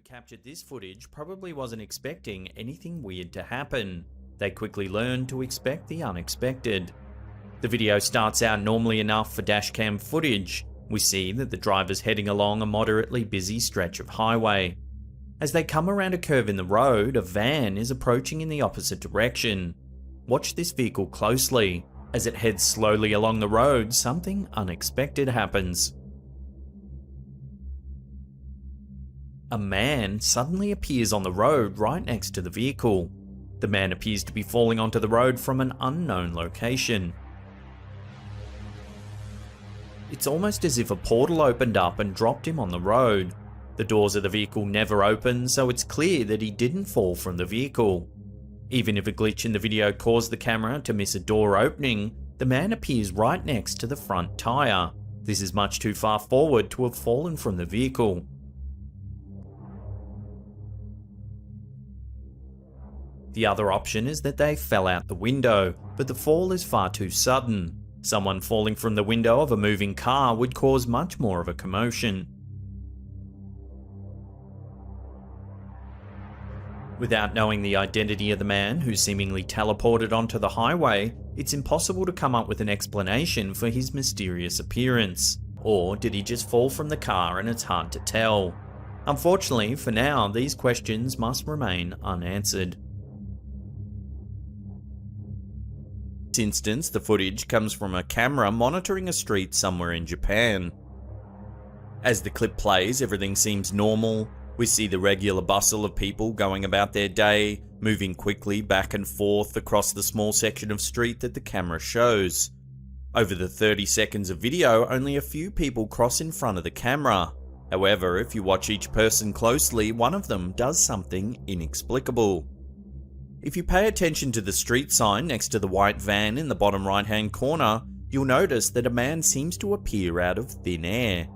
captured this footage probably wasn't expecting anything weird to happen. They quickly learned to expect the unexpected. The video starts out normally enough for dashcam footage. We see that the driver's heading along a moderately busy stretch of highway. As they come around a curve in the road, a van is approaching in the opposite direction. Watch this vehicle closely. As it heads slowly along the road, something unexpected happens. A man suddenly appears on the road right next to the vehicle. The man appears to be falling onto the road from an unknown location. It's almost as if a portal opened up and dropped him on the road. The doors of the vehicle never open, so it's clear that he didn't fall from the vehicle. Even if a glitch in the video caused the camera to miss a door opening, the man appears right next to the front tyre. This is much too far forward to have fallen from the vehicle. The other option is that they fell out the window, but the fall is far too sudden. Someone falling from the window of a moving car would cause much more of a commotion. Without knowing the identity of the man who seemingly teleported onto the highway, it's impossible to come up with an explanation for his mysterious appearance. Or did he just fall from the car and it's hard to tell? Unfortunately, for now, these questions must remain unanswered. In this instance, the footage comes from a camera monitoring a street somewhere in Japan. As the clip plays, everything seems normal. We see the regular bustle of people going about their day, moving quickly back and forth across the small section of street that the camera shows. Over the 30 seconds of video, only a few people cross in front of the camera. However, if you watch each person closely, one of them does something inexplicable. If you pay attention to the street sign next to the white van in the bottom right hand corner, you'll notice that a man seems to appear out of thin air.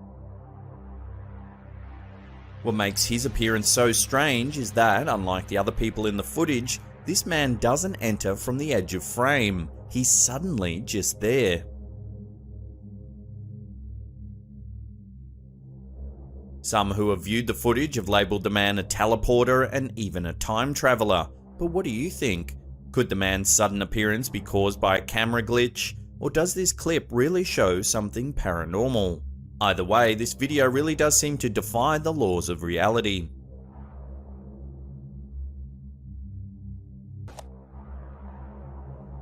What makes his appearance so strange is that, unlike the other people in the footage, this man doesn't enter from the edge of frame. He's suddenly just there. Some who have viewed the footage have labelled the man a teleporter and even a time traveller. But what do you think? Could the man's sudden appearance be caused by a camera glitch? Or does this clip really show something paranormal? Either way, this video really does seem to defy the laws of reality.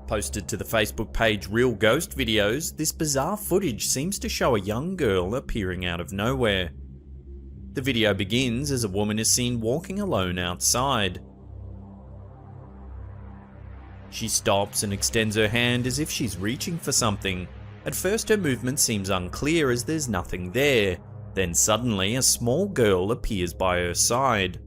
Posted to the Facebook page Real Ghost Videos, this bizarre footage seems to show a young girl appearing out of nowhere. The video begins as a woman is seen walking alone outside. She stops and extends her hand as if she's reaching for something. At first her movement seems unclear as there's nothing there. Then suddenly a small girl appears by her side.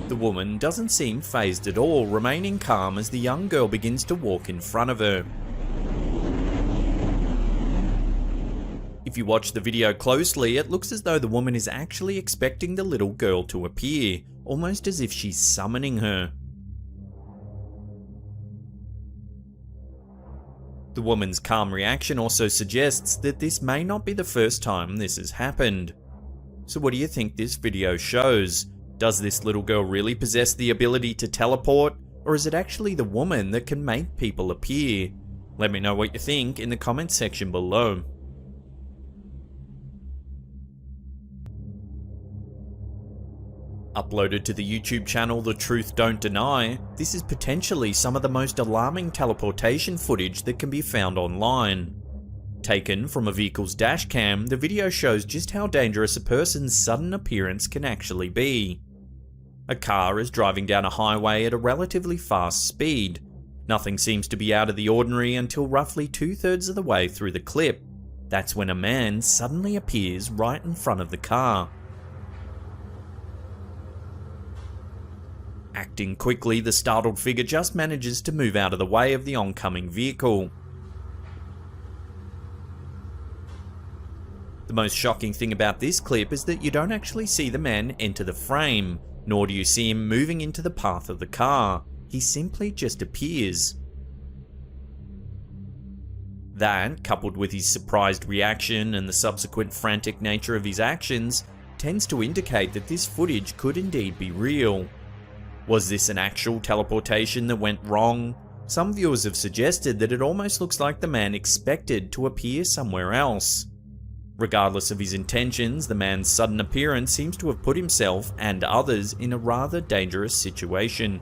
The woman doesn't seem fazed at all, remaining calm as the young girl begins to walk in front of her. If you watch the video closely, it looks as though the woman is actually expecting the little girl to appear, almost as if she's summoning her. The woman's calm reaction also suggests that this may not be the first time this has happened. So what do you think this video shows? Does this little girl really possess the ability to teleport, or is it actually the woman that can make people appear? Let me know what you think in the comments section below. Uploaded to the YouTube channel The Truth Don't Deny, this is potentially some of the most alarming teleportation footage that can be found online. Taken from a vehicle's dashcam, the video shows just how dangerous a person's sudden appearance can actually be. A car is driving down a highway at a relatively fast speed. Nothing seems to be out of the ordinary until roughly 2/3 of the way through the clip. That's when a man suddenly appears right in front of the car. Acting quickly, the startled figure just manages to move out of the way of the oncoming vehicle. The most shocking thing about this clip is that you don't actually see the man enter the frame, nor do you see him moving into the path of the car. He simply just appears. That, coupled with his surprised reaction and the subsequent frantic nature of his actions, tends to indicate that this footage could indeed be real. Was this an actual teleportation that went wrong? Some viewers have suggested that it almost looks like the man expected to appear somewhere else. Regardless of his intentions, the man's sudden appearance seems to have put himself and others in a rather dangerous situation.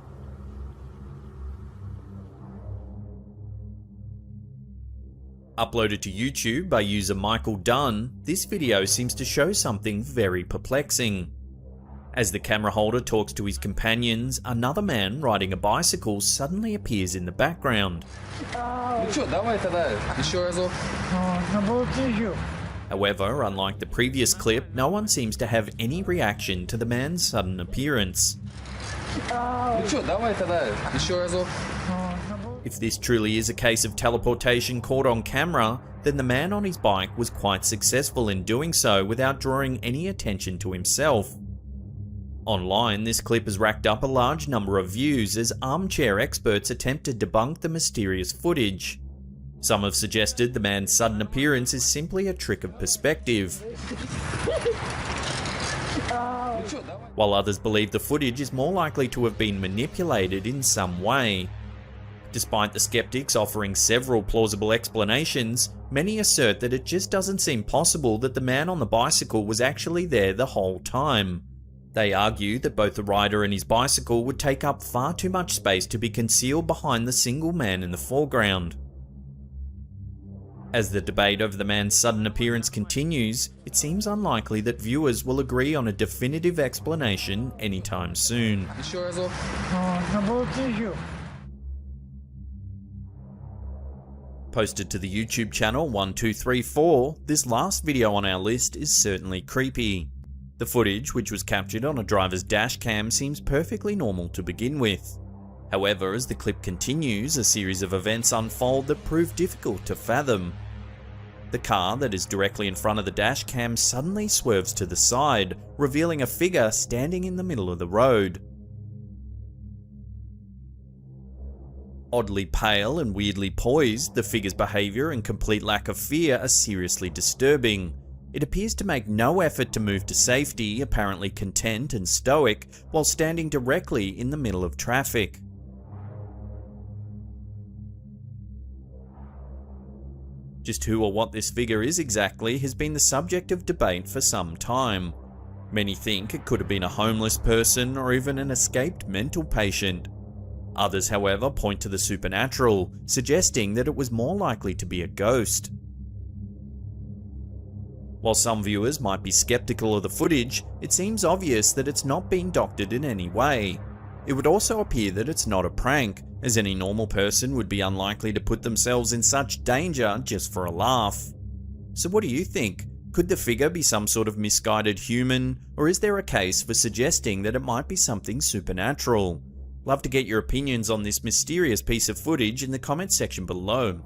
Uploaded to YouTube by user Michael Dunn, this video seems to show something very perplexing. As the camera holder talks to his companions, another man riding a bicycle suddenly appears in the background. However, unlike the previous clip, no one seems to have any reaction to the man's sudden appearance. If this truly is a case of teleportation caught on camera, then the man on his bike was quite successful in doing so without drawing any attention to himself. Online, this clip has racked up a large number of views as armchair experts attempt to debunk the mysterious footage. Some have suggested the man's sudden appearance is simply a trick of perspective, while others believe the footage is more likely to have been manipulated in some way. Despite the skeptics offering several plausible explanations, many assert that it just doesn't seem possible that the man on the bicycle was actually there the whole time. They argue that both the rider and his bicycle would take up far too much space to be concealed behind the single man in the foreground. As the debate over the man's sudden appearance continues, it seems unlikely that viewers will agree on a definitive explanation anytime soon. Posted to the YouTube channel 1234, this last video on our list is certainly creepy. The footage, which was captured on a driver's dash cam, seems perfectly normal to begin with. However, as the clip continues, a series of events unfold that prove difficult to fathom. The car that is directly in front of the dash cam suddenly swerves to the side, revealing a figure standing in the middle of the road. Oddly pale and weirdly poised, the figure's behaviour and complete lack of fear are seriously disturbing. It appears to make no effort to move to safety, apparently content and stoic, while standing directly in the middle of traffic. Just who or what this figure is exactly has been the subject of debate for some time. Many think it could have been a homeless person or even an escaped mental patient. Others, however, point to the supernatural, suggesting that it was more likely to be a ghost. While some viewers might be skeptical of the footage, it seems obvious that it's not been doctored in any way. It would also appear that it's not a prank, as any normal person would be unlikely to put themselves in such danger just for a laugh. So what do you think? Could the figure be some sort of misguided human, or is there a case for suggesting that it might be something supernatural? Love to get your opinions on this mysterious piece of footage in the comments section below.